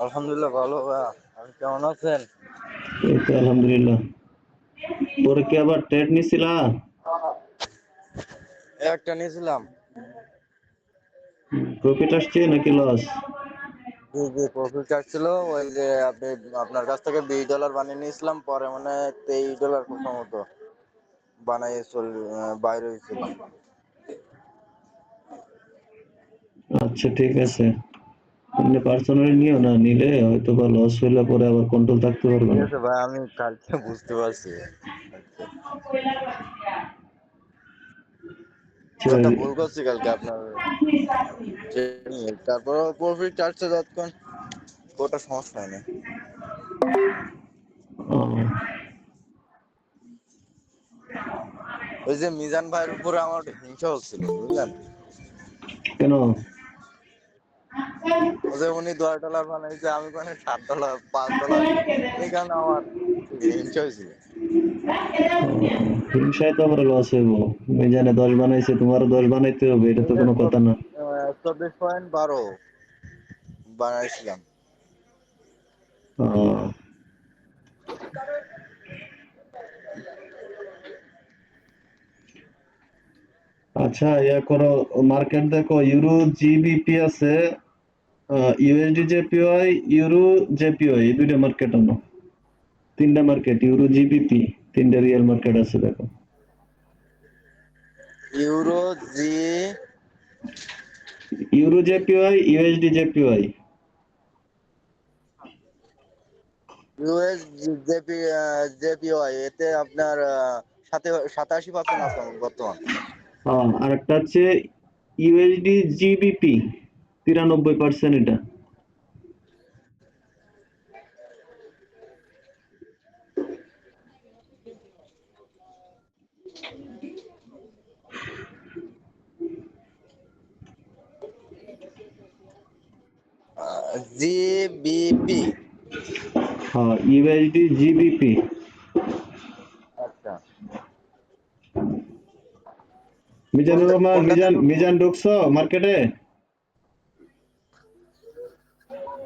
আলহামদুলিল্লাহ ভালো ভাইয়া। আপনি কেমন আছেন? এই তো আলহামদুলিল্লাহ। পরে কি আবার ট্রেড নিছিলা? একটা নিয়েছিলাম। প্রফিট আসছে নাকি লস? জি জি, প্রফিট ছিল। ওই যে আপনি আপনার কাছ থেকে $20 বানিয়ে নিয়েছিলাম, পরে মানে $23 প্রথমত বানাই বাইরে হয়েছিলাম। আচ্ছা ঠিক আছে, আপনি পার্সোনালি নিও না, নিলে হয়তো বা লস হইলে পরে আবার কন্ট্রোল থাকতে পারবে ঠিক না। আছে ভাই, আমি কালকে বুঝতে পারছি। আচ্ছা, একটা ভুল করছি কালকে আপনার তারপর প্রফিট আসছে যতক্ষণ, ওটা সমস্যা হয়নি। ও, ওই যে মিজান ভাইয়ের উপরে আমার একটু হিংসা হচ্ছিল, বুঝলেন? কেন? ও যে উনি $10 বানাইছে, আমি মানে $7, $5, এই কারণে আমার হিংসা হয়েছিল। হিংসায় তো আবার লস হইব। জানে 10 বানাইছে, তোমারও 10 বানাইতে হবে, এটা এই তো যে কোনো কথা না। 24.12 বানাইছিলাম। ও, আচ্ছা, ইয়া করো, মার্কেট দেখো, ইউরো জিবিপি আছে, ইউএসডি জেপিওয়াই, ইউরো জেপিওয়াই, এই দুইটা মার্কেট আনো। তিনটা মার্কেট, ইউরো জিবিপি, তিনটা রিয়েল মার্কেট আছে দেখো। Euro G euro JPY, USD JPY. US JP JPY, এতে আপনার 87% আছে আমার বর্তমান। আর একটা হচ্ছে ইউএসডি জিবিপি, 93% এটা। জিবিপি। হ্যাঁ, ইউএসডি জিবিপি। আচ্ছা, মিজানুর কোনটা রহমান, কোনটাতে মিজান ঢুকবো? মিজান ঢুকছো মার্কেটে?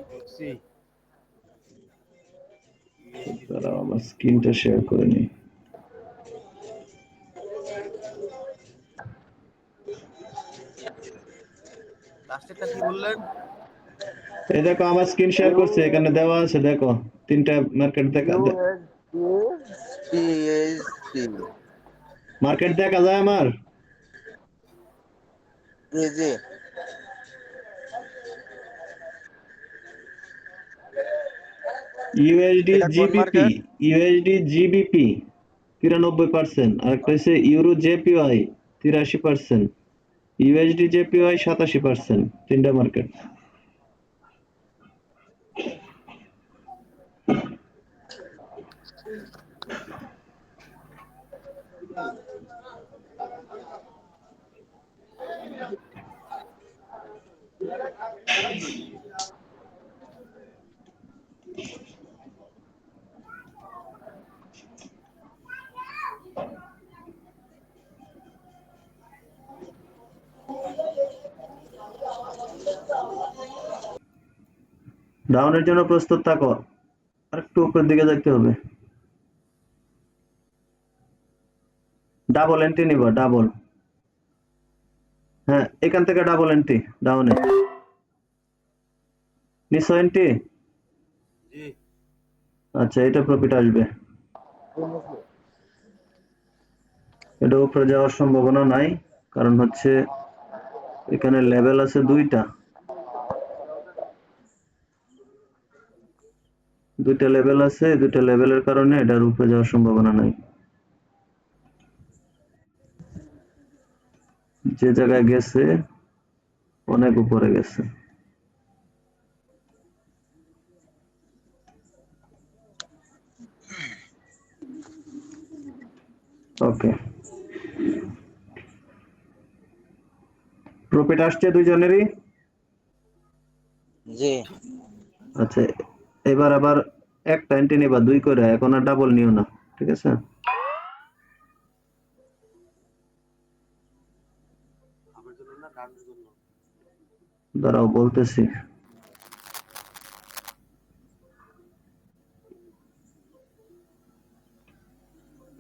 ঢুকছি। দাঁড়াও, আমার স্ক্রিনটা শেয়ার করে নিই। লাস্টেরটা কি বললেন? এই দেখো, আমার স্ক্রিন শেয়ার ইউ করছে, এখানে দেওয়া আছে দেখো। তিনটা মার্কেট দেখা, ইউএসডি পিএইচডি। মার্কেট দেখা যায় আমার। জি জি। ইউএসডি এটা কোন জিবিপি, মার্কেট? ইউএসডি জিবিপি 93%, আর একটা হচ্ছে ইউরো জেপিওয়াই 83%, ইউএসডি জেপিওয়াই 87%, তিনটা মার্কেট। ডাউনের জন্য প্রস্তুত থাকো, আর একটু উপরের দিকে যেতে হবে। ডাবল এন্ট্রি নিবা, ডাবল। হ্যাঁ, এখান থেকে ডাবল এন্ট্রি ডাউনে। নিচো এন্ট্রি। জি। আচ্ছা, এটা প্রফিট আসবে। এটা উপরে যাওয়ার সম্ভাবনা নাই, কারণ হচ্ছে এখানে লেভেল আছে দুইটা, দুইটা লেভেল আছে, দুইটা লেভেলের কারণে এটার উপরে যাওয়ার সম্ভাবনা নাই। যে জায়গায় গেছে অনেক উপরে গেছে। ওকে, প্রফিট আসছে দুইজনেরই। জি। আচ্ছা, এবার আবার একটা এন্ট্রি নিবা, দুই করে, এখন আর ডাবল নিও না, ঠিক আছে? দাঁড়াও বলতেছি।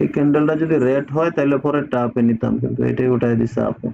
এই ক্যান্ডেলটা যদি রেড হয় তাহলে পরেরটা আপে নিতাম, কিন্তু এটাই উঠাই দিছে আপে।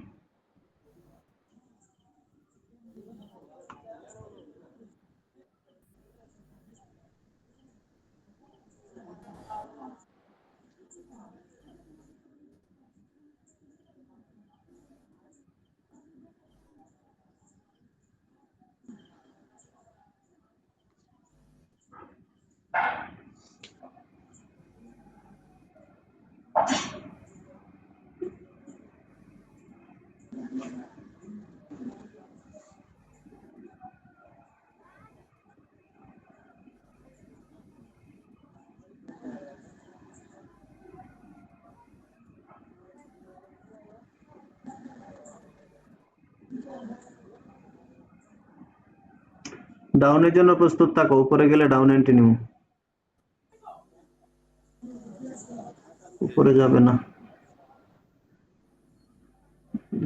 ডাউনের জন্য প্রস্তুত থাকো, উপরে গেলে ডাউন এন্ট্রি নিব। উপরে যাবে না,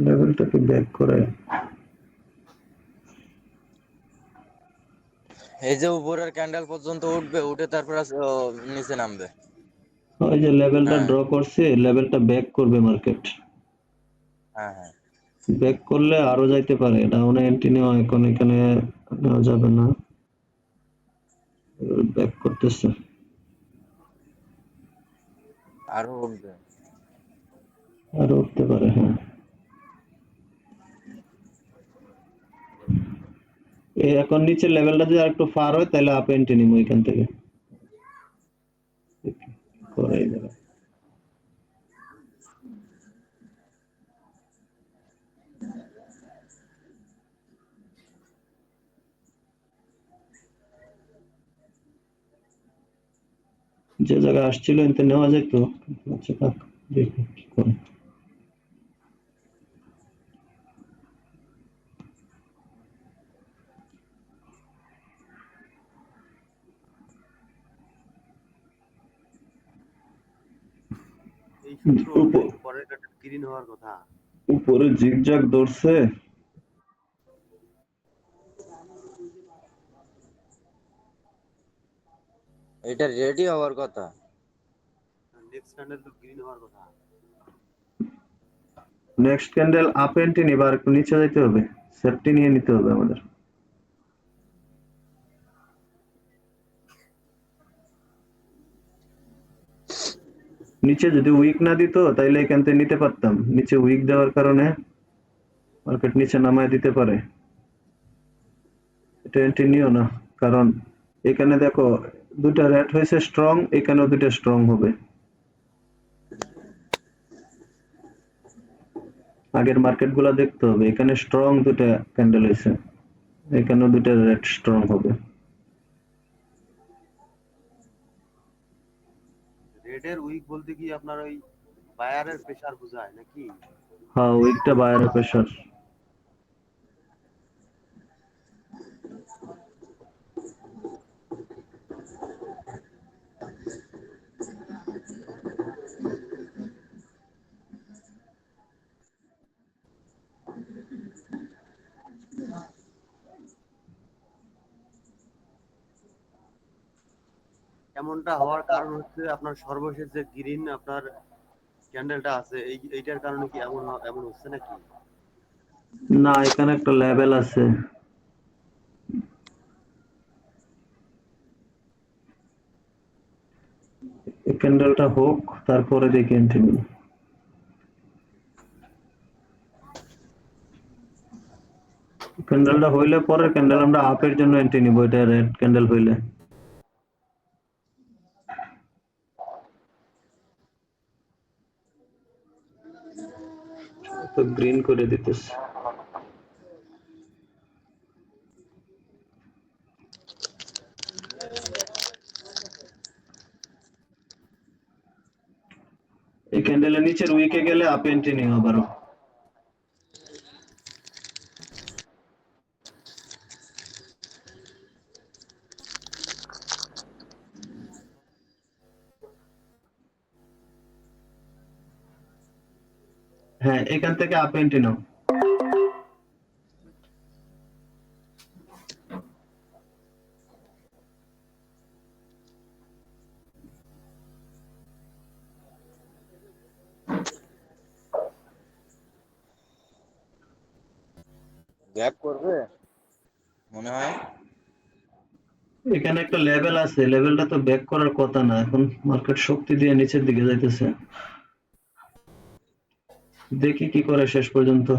লেভেলটাকে ব্যাক করে। এই যে উপরের ক্যান্ডেল পর্যন্ত উঠবে, উঠে তারপর নিচে নামবে। ওই যে লেভেলটা হ্যাঁ ড্র করছে, লেভেলটা ব্যাক করবে মার্কেট। হ্যাঁ হ্যাঁ। ব্যাক করলে আরো যাইতে পারে, ডাউনে এন্ট্রি নেওয়া এখন এখানে নেওয়া যাবে না, ব্যাক করতেছে। আরো উঠবে। আরো উঠতে পারে, হ্যাঁ। এখন নিচের লেভেলটা যদি আরেকটু ফার হয় তাহলে আপ এন্ট্রি নিব এখান থেকে। করাই যাবে। যে জায়গায় আসছিল এতে নেওয়া যেত। আচ্ছা থাক, দেখি কি করে। এই সূত্র উপ- অনুযায়ী পরের কাটা গ্রিন হওয়ার কথা। উপরে জিগজ্যাগ ধরছে। এটা রেডি হওয়ার কথা। নেক্সট ক্যান্ডেল তো গ্রিন হওয়ার কথা। নেক্সট ক্যান্ডেল আপ এন্ট্রি নিবা, আর একটু নিচে যাইতে হবে, সেফটি নিয়ে নিতে হবে আমাদের। নিচে যদি উইক না দিত তাইলে এখান থেকে নিতে পারতাম, নিচে উইক দেওয়ার কারণে মার্কেট নিচে নামায় দিতে পারে। এটা এন্ট্রি নিও না, কারণ এখানে দেখো দুটা রেড হয়েছে স্ট্রং, এখানেও দুটা স্ট্রং হবে। আগের মার্কেট গুলা দেখতে হবে, এখানে স্ট্রং দুটা ক্যান্ডেল হয়েছে, এখানেও দুটা রেড স্ট্রং হবে। রেডের উইক বলতে কি আপনার ওই বায়ারের প্রেসার বোঝায় নাকি? হ্যাঁ, উইকটা বায়ারের প্রেসার। এমনটা হওয়ার কারণ হচ্ছে আপনার সর্বশেষ যে গ্রিন আপনার ক্যান্ডেলটা আছে এইটার কারণে কি এমন হচ্ছে নাকি? না, এখানে একটা লেভেল আছে। এই ক্যান্ডেলটা হোক, তারপরে দেখি এন্ট্রি নিব। ক্যান্ডেলটা হইলে পরের ক্যান্ডেল আমরা আপের জন্য এন্ট্রি নিব, এটা রেড ক্যান্ডেল হইলে। তো গ্রিন করে দিতেছে। এই ক্যান্ডেলের নিচের উইকে গেলে আপ এন্ট্রি নিও আবারও। হ্যাঁ, এখান থেকে আপ এন্ট্রি নাও। গ্যাপ করবে মনে হয়। এখানে একটা লেভেল আছে, লেভেলটা তো ব্যাক করার কথা না, এখন মার্কেট শক্তি দিয়ে নিচের দিকে যাইতেছে, দেখি কি করে শেষ পর্যন্ত।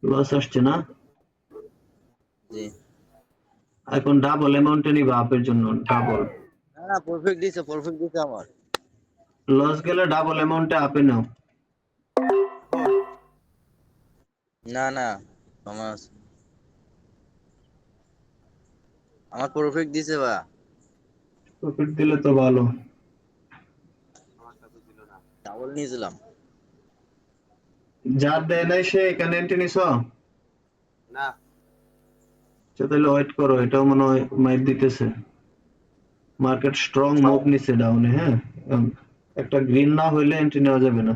লস আসছে না, জি। এখন ডাবল অ্যামাউন্টে নিবা আপের জন্য, ডাবল। না না, পারফেক্ট দিছে আমার। লস গেলে ডাবল অ্যামাউন্টে আপে নাও। এখন না না, আমার আমার পারফেক্ট দিছে বা। প্রফিট দিলে তো ভালো। আমার কাছে ছিল না। ডাবল নিয়েছিলাম। যার দেয় নাই সে এখানে এন্ট্রি নিছ? না, আচ্ছা, তাহলে ওয়েট করো, এটাও মনে হয় মাইট দিতেছে। মার্কেট স্ট্রং মুভ নিছে ডাউনে, হ্যাঁ। একটা গ্রিন না হইলে এন্ট্রি নেওয়া যাবে না।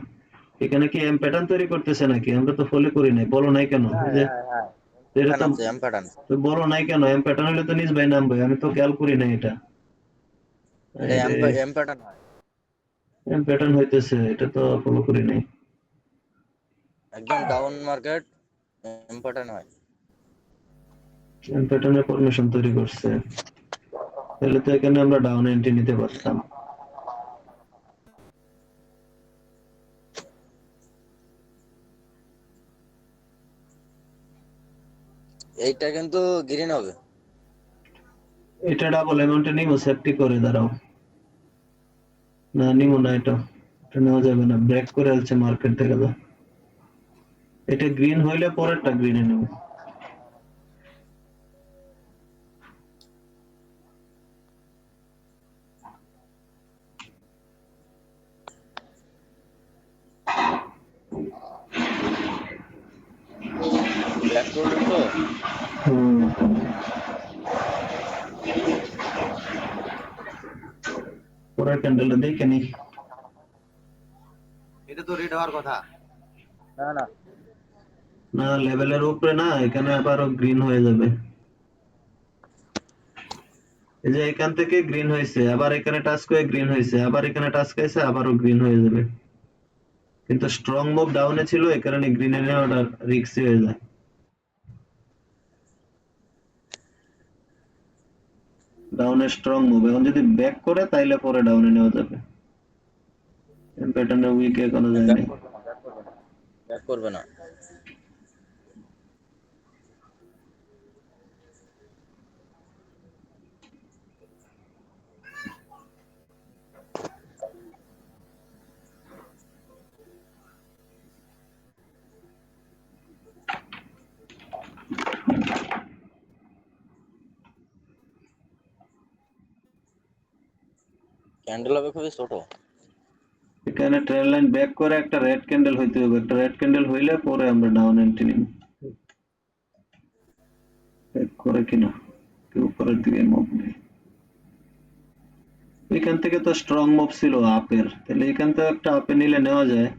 এখানে কি এম প্যাটার্ন তৈরি করতেছে নাকি? আমরা তো ফলো করি নাই, বলো নাই কেন? হ্যাঁ এই যে হ্যাঁ হ্যাঁ, এটা প্যাটার্ন তো, আছে, এম প্যাটার্ন। তো বলো নাই কেন? এম প্যাটার্ন হলে তো নিজ ভাই নাম ভাই, আমি তো খেয়াল করি নাই এটা। এটা আরে, এম প্যাটার্ন হয়। এম প্যাটার্ন হইতেছে, এটা তো ফলো করি নাই। একদম ডাউন মার্কেট এম প্যাটার্ন হয়। এম প্যাটার্নের ফরমেশন তৈরি করছে, তাহলে তো এখানে আমরা ডাউন এন্ট্রি নিতে পারতাম। এইটা কিন্তু গ্রিন হবে। এটা ডাবল অ্যামাউন্টে নিবো, সেফটি করে দাঁড়াও। না নিবো না, এটা নেওয়া যাবে না, ব্রেক করে আসছে মার্কেট থেকে তো। এটা গ্রিন হইলে পরেরটা গ্রিনে নেব। ব্যাক করলেন তো। হুম, পরের ক্যান্ডেলটা দেখে নি। এটা তো রেড হওয়ার কথা। না না, না, লেভেলের উপরে না, এখানে আবারও গ্রিন হয়ে যাবে। এই যে এখান থেকে গ্রিন হয়েছে, আবার এখানে টাচ করে গ্রিন হয়েছে, আবার এখানে টাচ করেছে, আবারও গ্রিন হয়ে যাবে। কিন্তু স্ট্রং মুভ ডাউনে ছিল, এই কারণে গ্রিনে নেওয়াটা রিস্কি হয়ে যায়। ডাউনে স্ট্রং মুভ, এখন যদি ব্যাক করে তাইলে পরে ডাউনে নেওয়া যাবে। প্যাটার্নে উইক এখনো যায় ব্যাক নাই। করবে না, ব্যাক করবে না, ব্যাক করবে না। ক্যান্ডেল হবে খুবই ছোট। এখানে ট্রেন লাইন ব্যাক করে একটা রেড ক্যান্ডেল হইতে হবে, একটা রেড ক্যান্ডেল হইলে পরে আমরা ডাউন এন্ট্রি নিব। ব্যাক করে কিনা, কি উপরের দিকে মুভ নেই। এখান থেকে তো স্ট্রং মুভ ছিল আপের, তাহলে এখান থেকে একটা আপে নিলে নেওয়া যায়।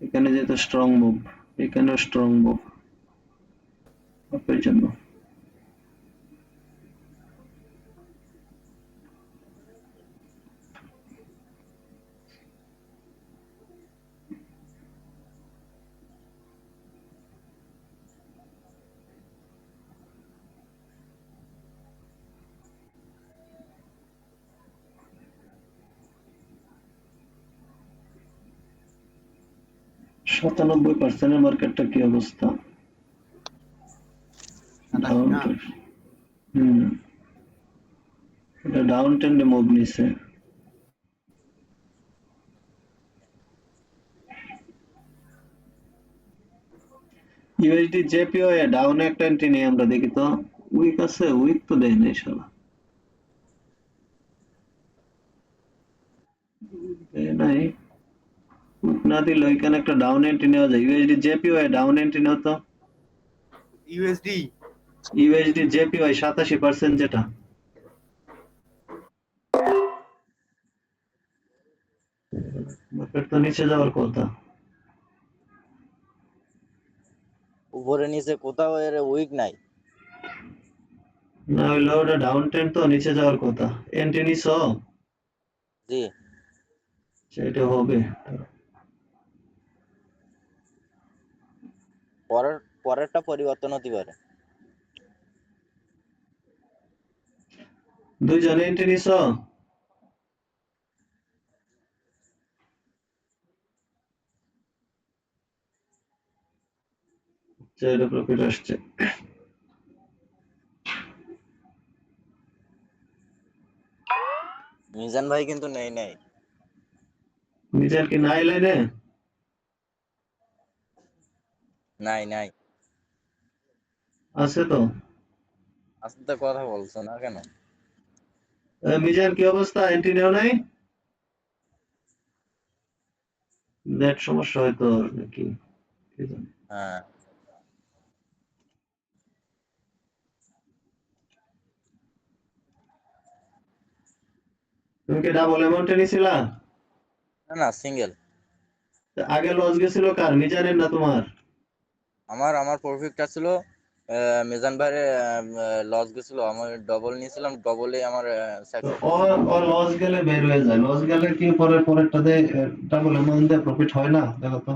এখানে যেহেতু স্ট্রং মুভ, এখানেও স্ট্রং মুভ আপের জন্য। %97 মার্কেটটা কি অবস্থা? সাতাশি ডাউন না? ট্রেন্ড। হুম, এটা ডাউন ট্রেন্ডে মুভ নিছে। ইউএসডি জেপিওএ ডাউনে একটা এন্ট্রি নিয়ে আমরা দেখি তো, উইক আছে, উইক তো দেয় নাই শালা। দেয় নাই, উইক না দিলে ওইখানে একটা ডাউন এন্ট্রি নেওয়া যায়। ইউএসডি জেপিওএ ডাউন এন্ট্রি নেওয়া তো। ইউএসডি ইউএসডি জেপিওয়াই 87% যেটা, মার্কেট তো নিচে যাওয়ার কথা। উপরে নিচে কোথাও এর উইক নাই। না হইলে ওটা ডাউন ট্রেন্ড তো নিচে যাওয়ার কথা। এন্ট্রি নিছো? জি, সেটা হবে। পরেরটা পরিবর্তন হতে পারে। দুইজনে এন্ট্রি নিছো? এটা প্রফিট আসছে। মিজান ভাই কিন্তু নেই নাই। নিজের কি নাই লাইনে? নাই নাই। আছে তো। আস্তে কথা বলছো না কেন? মিজান কি অবস্থা? এন্ট্রি নেও নাই? নেট সমস্যা হয়তো নাকি কি জানি। হ্যাঁ, তুমি কি ডাবল অ্যামাউন্টে নিছিলা? না না, সিঙ্গেল। আগে লস গেছিল কার? মিজানের না তোমার? আমার আমার প্রফিটটা ছিল, মিজান ভাইয়ের লস গেছিল, আমি ডবল নিয়েছিলাম, ডবলে আমার তো সাকসেস ও হয়েছিল। ও লস গেলে বের হয়ে যায়। লস গেলে কি পরেরটাতে ডাবল অ্যামাউন্ট দিয়ে প্রফিট হয় না? দেখো তো।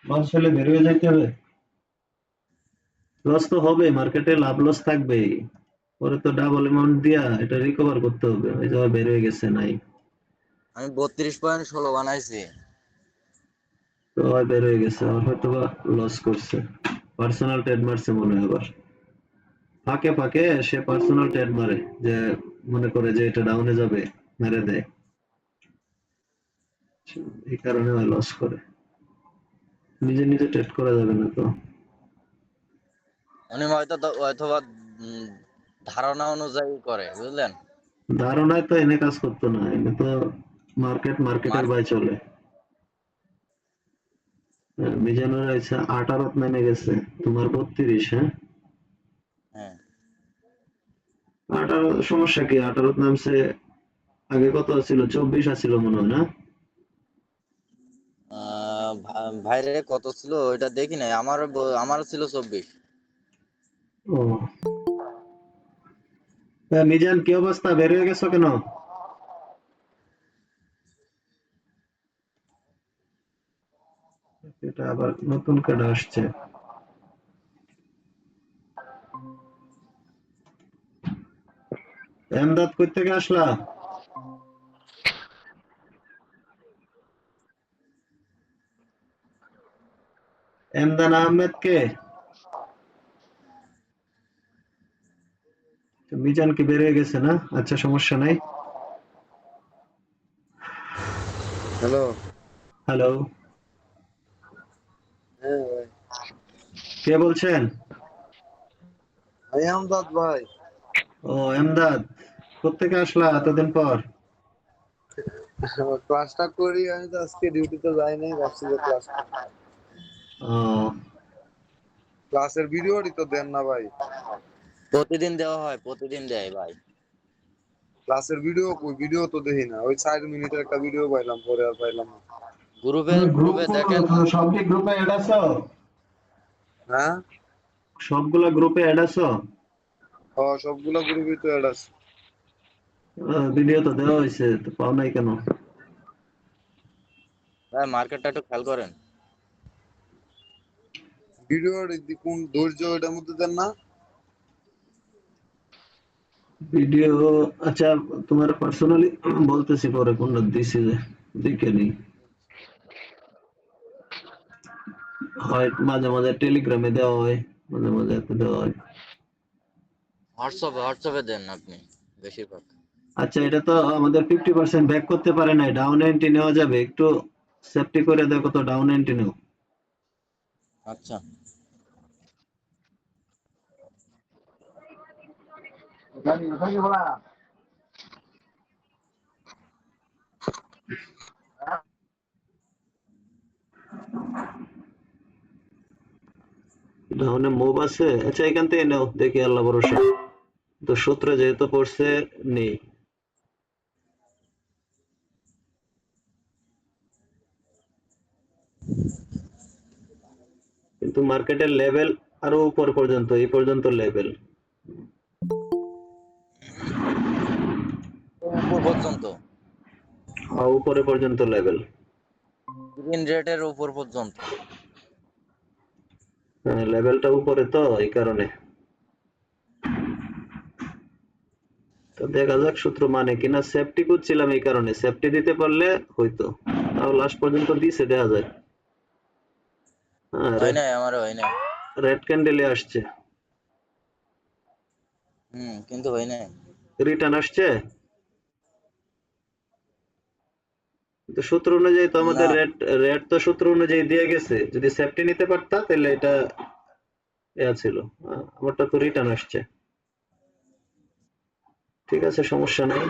লস হলে বের হয়ে যাইতে হবে। লস তো হবে, মার্কেটে লাভ লস থাকবেই। পরে তো ডাবল অ্যামাউন্ট দিয়া এটা রিকভার করতে হবে। ওই যে বের হয়ে গেছে নাই। আমি 32.16 বানাইছি। তো বের হয়ে গেছে, আর হয়তো বা লস করছে। পার্সোনাল ট্রেড মারছে মনে হয় আবার। ফাঁকে ফাঁকে সে পার্সোনাল ট্রেড মারে, যে মনে করে যে এটা ডাউনে যাবে, মেরে দেয়। এই কারণে লস করে। নিজে নিজে ট্রেড করা যাবে না তো। উনি হয়তো অথবা উম, ধারণা অনুযায়ী করে, বুঝলেন? ধারণায় তো এনে কাজ করতো না, এনে তো মার্কেটের মার্কেট। বাই চলে। মিজানুর আছে 18 নেমে গেছে, তোমার 32। হ্যাঁ, হ্যাঁ, 18 সমস্যা কি? 18 নামছে। আগে কত ছিল? 24 আছিল মনে হয় না? ভাইরে কত ছিল ওইটা দেখি নাই, আমারও ছিল 24। ও, মিজান কি অবস্থা? বের হয়ে গেছো কেন? এটা আবার নতুন কার্ড আসছে। এমদাদ কই থেকে আসলা? এমদান আহমেদ কে? মিজান কি বের হয়ে গেছে না? আচ্ছা, সমস্যা নাই। হ্যালো। হ্যালো, হ্যাঁ ভাই। কে বলছেন? আমি আমদাদ ভাই। ও, এমদাদ। কোত্থেকে আসলা এতদিন পর? ক্লাসটা করি, আমি তো আজকে ডিউটিতে যাই নাই, ভাবছি যে ক্লাস করি। ও, ক্লাসের ভিডিওটি তো দেন না ভাই। প্রতিদিন দেওয়া হয়, প্রতিদিন দেয় ভাই। ক্লাসের ভিডিও কই? ভিডিও তো দেখি না, ওই 4 মিনিটের একটা ভিডিও পাইলাম, পরে আর পাইলাম না। গ্রুপে তুমি গ্রুপ গ্রুপে করো, দেখেন। সবটি গ্রুপে অ্যাড আছো? হ্যাঁ, সবগুলা গ্রুপে অ্যাড আছো? ও সবগুলা গ্রুপই তো অ্যাড আছে। ভিডিও তো দেওয়া হয়েছে, তো পাও নাই কেন? ভাই মার্কেটটা একটু খেয়াল করেন। ভিডিওর কোন ধৈর্য এটার মধ্যে দেন না? ভিডিও, আচ্ছা, তোমার পার্সোনালি বলতেছি পরে কোনটা দিছি যে দেখে নি। হয় মাঝে মাঝে টেলিগ্রামে দেওয়া হয়, মাঝে মাঝে এতে দেওয়া হয়। হোয়াটসঅ্যাপে দেন আপনি বেশিরভাগ। আচ্ছা, এটা তো আমাদের 50% ব্যাক করতে পারে নাই। ডাউন এন্ট্রি নেওয়া যাবে? একটু সেফটি করে দেখো তো, ডাউন এন্ট্রি নেও। আচ্ছা। ডাউনে মুভ আছে? আচ্ছা, এখান থেকে নাও, দেখি আল্লাহ ভরসা। তো সূত্র যেহেতু পড়ছে, নেই। কিন্তু মার্কেটের লেভেল আরো উপর পর্যন্ত, এই পর্যন্ত লেভেল উপর পর্যন্ত উপরে পর্যন্ত লেভেল। গ্রিন রেটের উপর পর্যন্ত। লেভেলটা উপরে তো এই কারণে। তো দেখা যাক সূত্র মানে কিনা। সেফটি করছিলাম এই কারণে, সেফটি দিতে পারলে হয়তো, তাও লাস্ট পর্যন্ত দিছে দেখা যায়। হয় নাই, আমারও হয় নাই। রেড ক্যান্ডেলে আসছে, কিন্তু হয় নাই। রিটার্ন আসছে। তো সূত্র অনুযায়ী তো আমাদের না, রেড তো সূত্র অনুযায়ী দিয়ে গেছে, যদি সেফটি নিতে পারতা তাহলে এটা ছিল। আমারটা তো রিটার্ন আসছে। ঠিক আছে, সমস্যা নাই।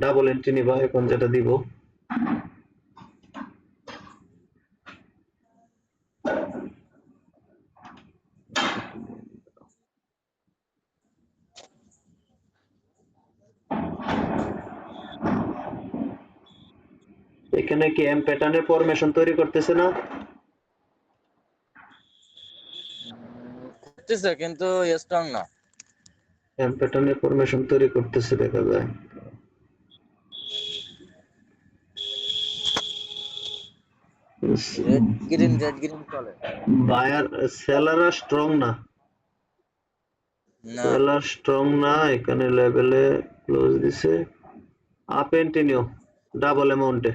ডাবল এন্ট্রি নিবা এখন, যেটা দিব। এখানে কি এম প্যাটার্নের ফরমেশন তৈরি করতেছে না? করতেছে কিন্তু স্ট্রং না। এম প্যাটার্নের ফরমেশন তৈরি করতেছে দেখা যায়। রেড গ্রিন চলে। বায়ার সেলাররা স্ট্রং না, না, সেলার স্ট্রং না। এখানে লেভেলে ক্লোজ দিছে। আপ এন্টিনিও ডাবল অ্যামাউন্টে।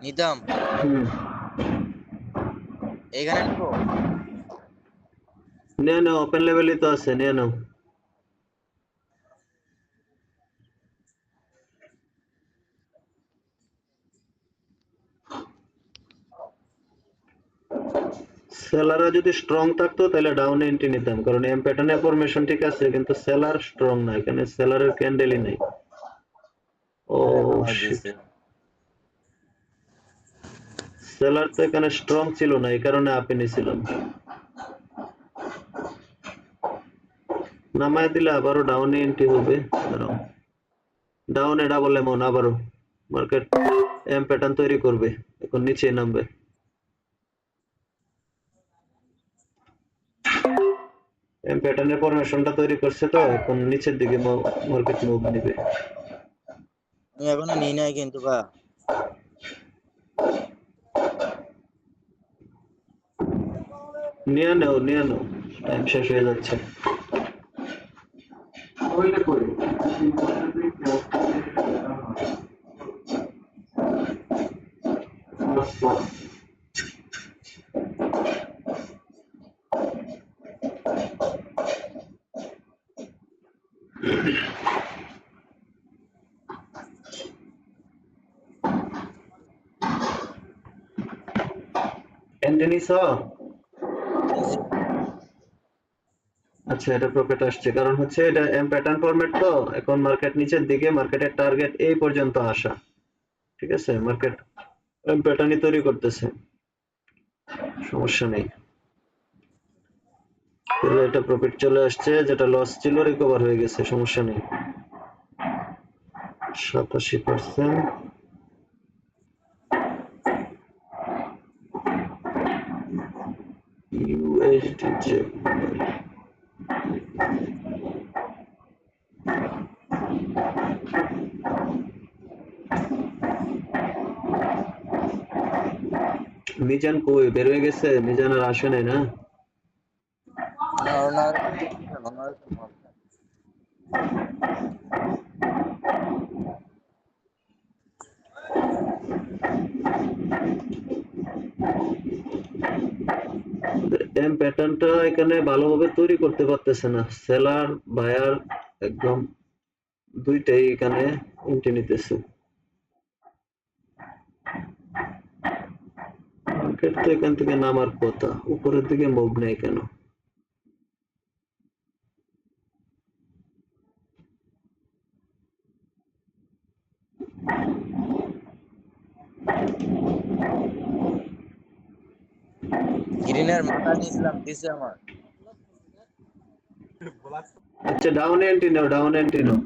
নিতাম। হুম, এখানে নিবো। নিয়ে নাও, ওপেন লেভেলই তো আছে, নিয়ে নাও। সেলাররা যদি স্ট্রং থাকতো তাহলে ডাউন এন্ট্রি নিতাম, কারণ এম প্যাটার্নের ফরমেশন ঠিক আছে কিন্তু সেলার স্ট্রং না, এখানে সেলারের ক্যান্ডেলই নাই। ও শিট, দিছে। সেলার তো এখানে স্ট্রং ছিল না, এই কারণে আপে নিয়েছিলাম। নামায় দিলে আবারও ডাউনে এন্ট্রি হবে। ডাউনে ডাবল এমন আবারও মার্কেট এম প্যাটার্ন তৈরি করবে, এখন নিচে নামবে। এম প্যাটার্নের ফরমেশনটা তৈরি করছে তো এখন নিচের দিকে মার্কেট মুভ নিবে। আমি এখনো নিই নাই কিন্তু বা নিয়ে নাও, নিয়ে নাও, টাইম শেষ হয়ে যাচ্ছে। এন্ট্রি নিছো? নিছি। আচ্ছা, এটা প্রফিট আসছে, কারণ হচ্ছে এটা এম প্যাটার্ন ফরম্যাট তো, এখন মার্কেট নিচের দিকে, মার্কেটের টার্গেট এই পর্যন্ত আসা। ঠিক আছে, মার্কেট এম প্যাটার্নই তৈরি করতেছে, সমস্যা নেই। তাহলে এটা প্রফিট চলে আসছে, যেটা লস ছিল রিকভার হয়ে গেছে, সমস্যা নেই। 87%। ইউএসডি মিজান কই বের হয়ে গেছে? মিজান আর আসে নাই না? না, ওনার ওনার এম প্যাটার্নটা এখানে ভালোভাবে তৈরি করতে পারতেছে না, সেলার বায়ার একদম দুইটাই এখানে এন্ট্রি নিতেছে। মার্কেট তো এখান থেকে নামার কথা, উপরের দিকে মুভ নেই কেন? গ্রিনের মাথা নিয়েছিলাম, দিছে আমার। আচ্ছা, ডাউনে এন্ট্রি নাও, ডাউনে এন্ট্রি নাও।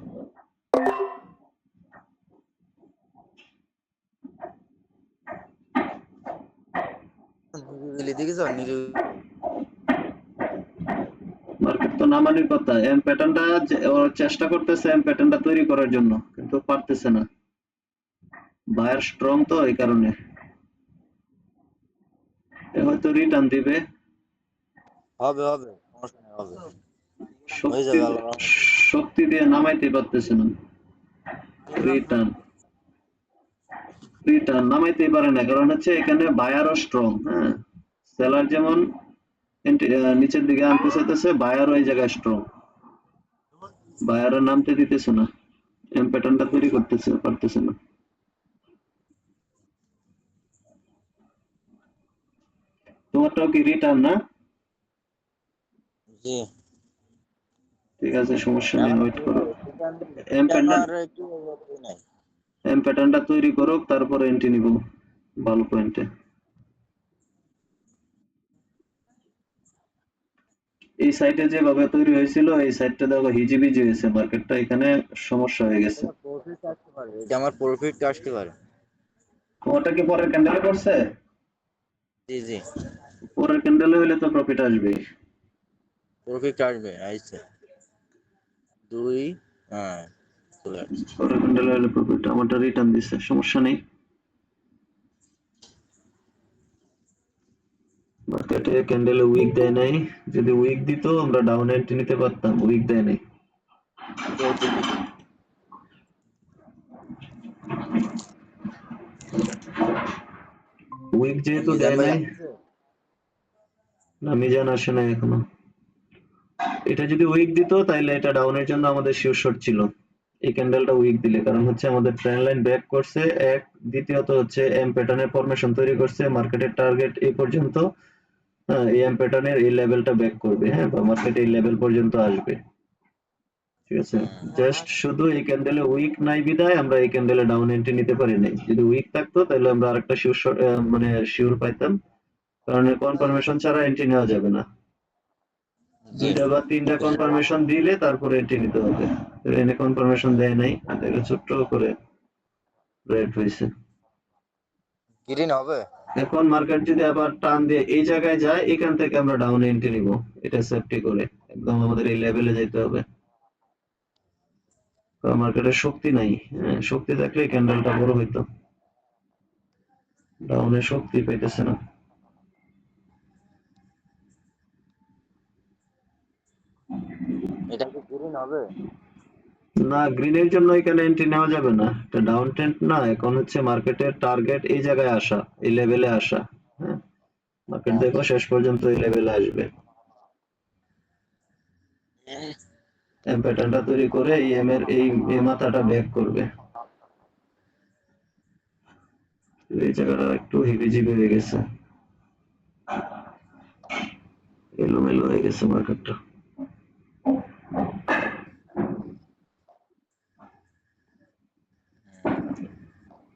নিরিবিলি দেখেছ নিরিবিলি মার্কেট তো নামানোর কথা, এম প্যাটার্নটা চেষ্টা করতেছে এম প্যাটার্নটা তৈরি করার জন্য, কিন্তু পারতেছে না। বায়ার স্ট্রং তো এই কারণে এ হয়তো রিটার্ন দিবে। হবে হবে সমস্যা নেই, হবে হয়ে শক্তি যাবে আল্লাহর রহমতে। শক্তি দিয়ে নামাইতে পারতেছে না। রিটার্ন রিটার্ন নামাইতেই পারে না, কারণ হচ্ছে এখানে বায়ারও স্ট্রং। হ্যাঁ, সেলার যেমন নিচের দিকে আনতে চাইতেছে, বায়ারও এই জায়গায় স্ট্রং, বায়ারও নামতে দিতেছে না, এম প্যাটার্নটা তৈরি করতেছে পারতেছে না। তোমারটাও কি রিটার্ন না? জি ঠিক আছে, সমস্যা নেই, এখন ওয়েট কি করো। এম এটা প্যাটার্ন আর একটু নাই। এম প্যাটার্নটা তৈরি করো, তারপরে এন্ট্রি নিব ভালো পয়েন্টে। এই সাইটে যেভাবে তৈরি হয়েছিল, এই সাইটটা দেখো হিজিবিজি হয়েছে, মার্কেটটা এখানে সমস্যা হয়ে গেছে। এটা প্রফিট আসতে পারে, এটা আমার প্রফিট আসতে পারে। ওটা কি পরের ক্যান্ডেলে করছে? জি জি পরের ক্যান্ডেলে হইলে তো প্রফিট আসবে। প্রফিট আসবে আইছে দুই, হ্যাঁ চলে আসছে। পরের ক্যান্ডেলে হইলে প্রফিট, আমারটা রিটার্ন দিছে, সমস্যা নেই। মার্কেটে ক্যান্ডেলে উইক দেয় নাই, যদি উইক দিত আমরা ডাউন এন্ট্রি নিতে পারতাম, উইক দেয় নাই। এই যে দিছে। উইক যেহেতু মিজান দেয় ভাই নাই, আসছে? না মিজান আসে নাই এখনো। এটা যদি উইক দিত তাহলে এটা ডাউনের জন্য আমাদের শিওর শর্ট ছিল। এই ক্যান্ডেলটা উইক দিলে, কারণ হচ্ছে আমাদের ট্রেন্ড লাইন ব্রেক করছে এক, দ্বিতীয়ত হচ্ছে এম প্যাটার্নের ফরমেশন তৈরি করছে, মার্কেটের টার্গেট এই পর্যন্ত। এই এম প্যাটার্নের এই লেভেলটা ব্রেক করবে, হ্যাঁ, বা মার্কেট এই লেভেল পর্যন্ত আসবে। ঠিক আছে, জাস্ট শুধু এই ক্যান্ডেলে উইক নাই বিধায় আমরা এই ক্যান্ডেলে ডাউন এন্ট্রি নিতে পারি নাই। যদি উইক থাকতো তাহলে আমরা আরেকটা শিওর মানে শিওর পাইতাম, কারণ কনফার্মেশন ছাড়া এন্ট্রি নেওয়া যাবে না। জি দুইটা বা তিনটা কনফার্মেশন দিলে তারপরে এন্ট্রি নিতে হবে। এনে কনফার্মেশন দেয় নাই, দেখো ছোট্ট করে রেড হয়েছে। গ্রিন হবে। এখন মার্কেট যদি আবার টান দিয়ে এই জায়গায় যায়, এখান থেকে আমরা ডাউন এন্ট্রি নিব, এটা সেফটি করে একদম আমাদের এই লেভেলে যেতে হবে। কারণ মার্কেটের শক্তি নাই, হ্যাঁ, শক্তি থাকলে ক্যান্ডেলটা বড় হইতো, ডাউনে শক্তি পাইতেছে না। এটা কি গ্রিন হবে? না, গ্রিনের জন্য এখানে এন্ট্রি নেওয়া যাবে না, এটা ডাউন ট্রেন্ড না, এখন হচ্ছে মার্কেটের টার্গেট এই জায়গায় আসা, এই লেভেলে আসা। হ্যাঁ, মার্কেট দেখো শেষ পর্যন্ত এই লেভেলে আসবে, এম প্যাটার্নটা তৈরি করে এই এম এর এই মাথাটা ব্যাক করবে। এই জায়গাটা একটু হিবিজিবি হয়ে গেছে, এলোমেলো হয়ে গেছে মার্কেটটা।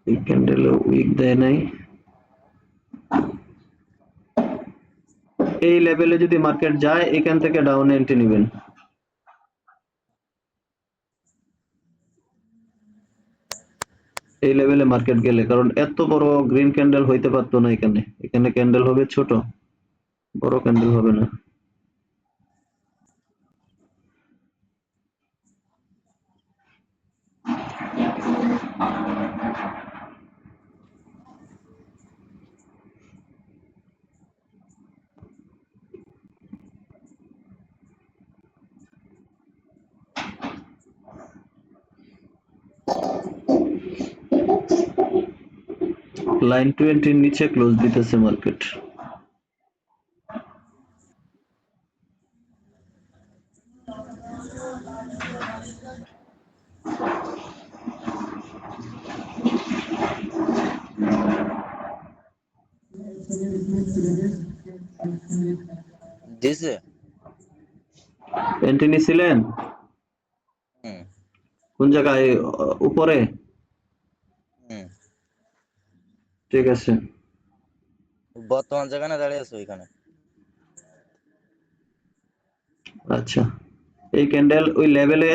এই ক্যান্ডেল উইক দেয় নাই, এই লেভেলে যদি মার্কেট যায় এখান থেকে ডাউন এন্ট্রি নেবেন। এই লেভেলে মার্কেট গেলে, কারণ এত বড় গ্রিন ক্যান্ডেল হইতে পারতো না এখানে, এখানে ক্যান্ডেল হবে ছোট, বড় ক্যান্ডেল হবে না। লাইন 20 নিচে ক্লোজ দিতেছে মার্কেট। দিছে। এন্ট্রি নিছিলেন হুম কোন জায়গায়? উপরে? হুম ঠিক আছে, বর্তমান যেখানে দাঁড়িয়ে আছো এখানে। আচ্ছা, এই ক্যান্ডেল ওই লেভেলে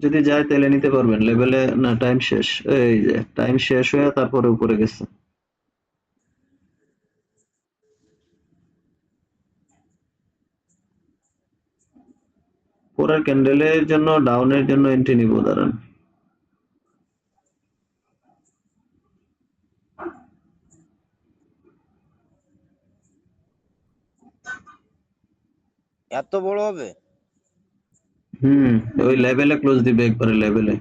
যদি যায় তাহলে নিতে পারবেন, লেভেলে না টাইম শেষ, এই যে টাইম শেষ হয়ে তারপরে উপরে গেছে। পরের ক্যান্ডেলের জন্য ডাউনের জন্য এন্ট্রি নিব, দাঁড়ান। এত বড় হবে? ওই লেভেলে ক্লোজ দিবে, একবারে লেভেলে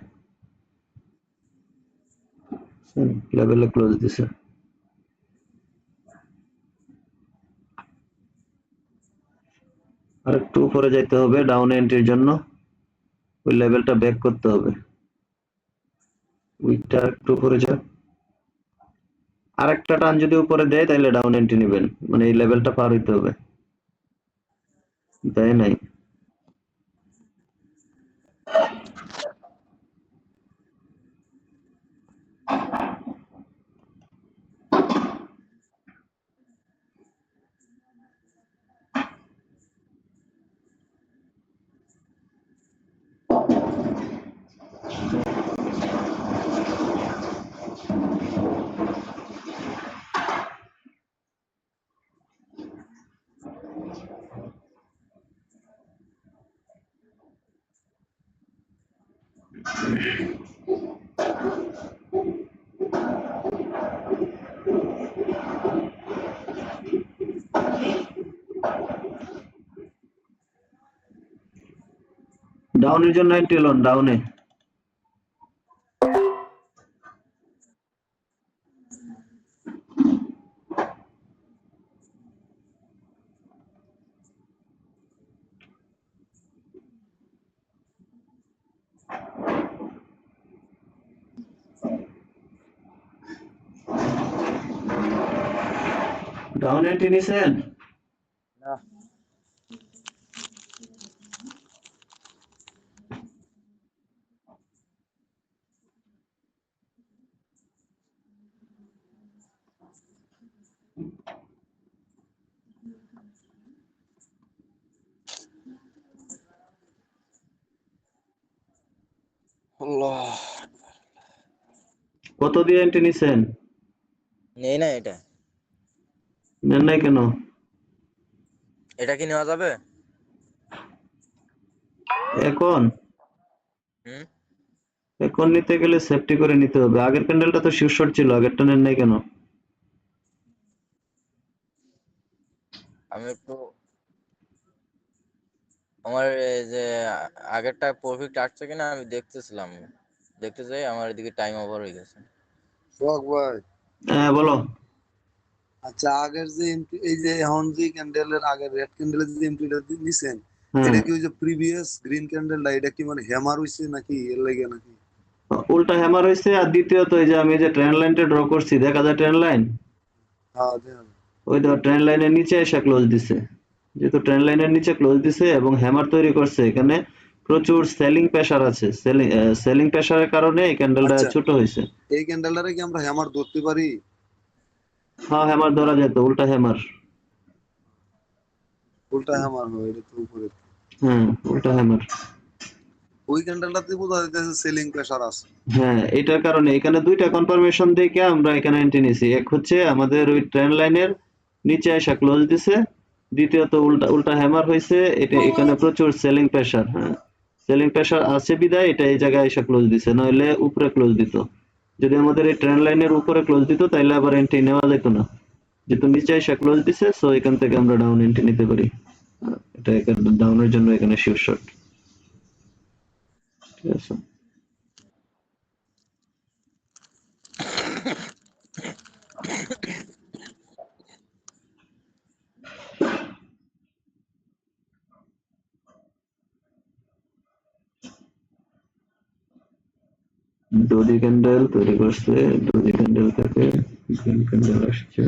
লেভেলে ক্লোজ দিছে। আর একটু উপরে যাইতে হবে ডাউন এন্ট্রির জন্য, ওই লেভেলটা ব্যাক করতে হবে। উইকটা একটু উপরে যা, আর একটা টান যদি উপরে দেয় তাহলে ডাউন এন্ট্রি নেবেন, মানে এই লেভেলটা পার হইতে হবে। দেয় নাই। ডাউনের জন্য এন্ট্রি লোন ডাউনে। ডাউন এন্ট্রি নিছেন? না, আল্লাহ, কত দিয়ে এন্ট্রি নিছেন? নেই না এটা। নেন নাই কেন? এটা কি নেওয়া যাবে? এখন হুম। এখন নিতে গেলে সেফটি করে নিতে হবে। আগের ক্যান্ডেলটা তো শিওর ছিল, আগেরটা নেন নাই কেন? আমি একটু আমার এই যে আগেরটা প্রফিট আসছে কিনা আমি দেখতেছিলাম, দেখতে যাই আমার এদিকে টাইম ওভার হয়ে গেছে। সোহাগ ভাই, হ্যাঁ বলো। আচ্ছা আগের যে এই যে এখন যে ক্যান্ডেলের আগের রেড ক্যান্ডেলের যে এন্ট্রিটা নিছেন, হ্যাঁ, এটা কি ওই যে প্রিভিয়াস গ্রিন ক্যান্ডেলটা, এটা কি মানে হ্যামার হইছে নাকি এর লাগে নাকি? উল্টা হ্যামার হয়েছে। আর দ্বিতীয়ত এই যে আমি যে ট্রেন লাইনটা ড্র করছি, দেখা যায় ট্রেন লাইন, হ্যাঁ দেন। ওই তো ট্রেন লাইনের নিচে এসে ক্লোজ দিছে। যেহেতু ট্রেন লাইনের নিচে ক্লোজ দিছে এবং হ্যামার তৈরি করছে, এখানে প্রচুর সেলিং প্রেসার আছে। সেলিং প্রেসারের কারণে এই ক্যান্ডেলটা আচ্ছা, ছোট হয়েছে। এই ক্যান্ডেলটারে কি আমরা হ্যামার ধরতে পারি? হ্যাঁ, হ্যামার ধরা যেত, উল্টা হ্যামার। উল্টা হ্যামার হয় এটা তো উপরে। হ্যাঁ, উল্টা হ্যামার। ওই ক্যান্ডেলটাতে বোঝা যাইতেছে সেলিং প্রেসার আছে। হ্যাঁ, এটার কারণে এখানে দুইটা কনফার্মেশন দেখে আমরা এখানে এন্ট্রি নিছি। এক হচ্ছে আমাদের ওই ট্রেন লাইনের নিচে এসে ক্লোজ দিছে, দ্বিতীয়ত উল্টা উল্টা হ্যামার হয়েছে। এটা এখানে প্রচুর সেলিং প্রেসার। হ্যাঁ, সেলিং প্রেসার আছে বিদায় এটা এই জায়গায় এসে ক্লোজ দিছে, নইলে উপরে ক্লোজ দিত। যদি আমাদের এই ট্রেন লাইনের উপরে ক্লোজ দিত তাইলে আবার এন্ট্রি নেওয়া যেত না। যেহেতু নিচে এসে ক্লোজ দিছে, সো এখান থেকে আমরা ডাউন এন্ট্রি নিতে পারি। এটা ডাউনের জন্য এখানে শিওর শট। ঠিক আছে। ডোজি ক্যান্ডেল তৈরি করছে, ডোজি ক্যান্ডেল থেকে গ্রিন ক্যান্ডেল আসছে।